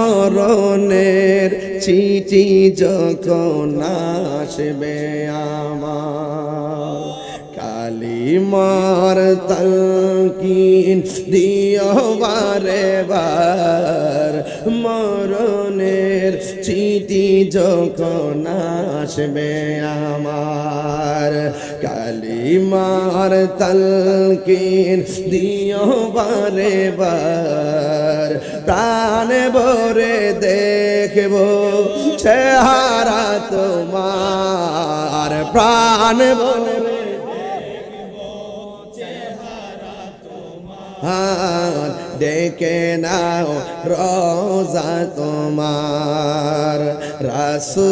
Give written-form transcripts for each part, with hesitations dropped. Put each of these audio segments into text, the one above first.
মরণের চিঠি যখন আসবে আমার কালিমার তালকিন দিও বারে বার মরণের চিঠি যখন আসবে আমার কালিমার তালকিন দিও বারে বার প্রাণ ভরে দেখব চেহারা তোমার প্রাণ ভরে ডেকে নাও রোজা তোমার রাসূলুল্লাহ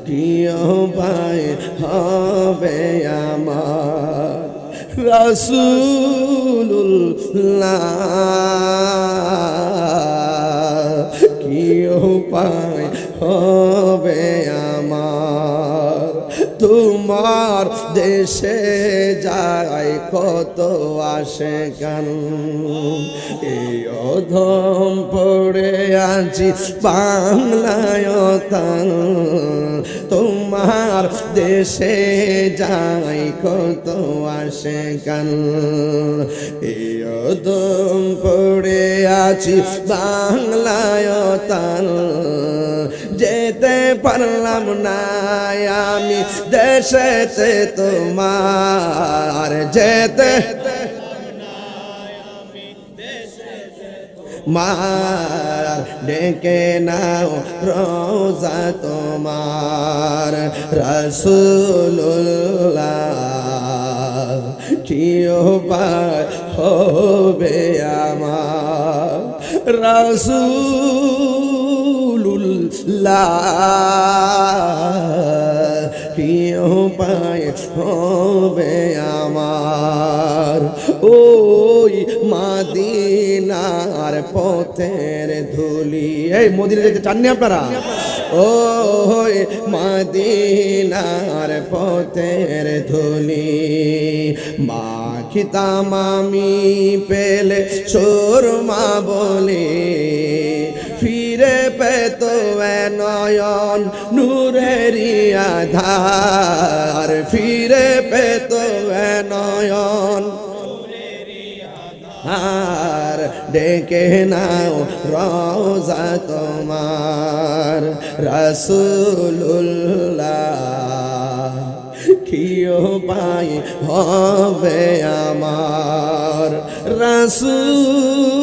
প্রিয় ভাই হবে আমার রাসূলুল্লাহ প্রিয় ভাই হবে আমার তোমার দেশে যায় কত আসে গান এই অধম পড়ে আছি বাংলায় তান তোমার দেশে যায় কত আসে গান এই অধম পড়ে আছি বাংলায় তান যেতে পারলাম না আমি দেশেতে তোমার যেতে মার ডেকে নাও রোজা তোমার রাসূলুল্লাহ কিও হবে আমার রাসূলুল্লাহ প্রিয় পায় হবে আমার ওই মদিনার পথের ধুলি এই মদিনা দেখতে চাননি আপনারা ওই মদিনার পথের ধুলি মাখিতাম আমি পেলে সুরমা বলে ফিরে পেত নয়ন নূরেরি আধার ফিরে পেত নয়ন আর ডেকে নাও রোজা তোমার রাসূলুল্লাহ কিও পাই হবে আমার রাসূল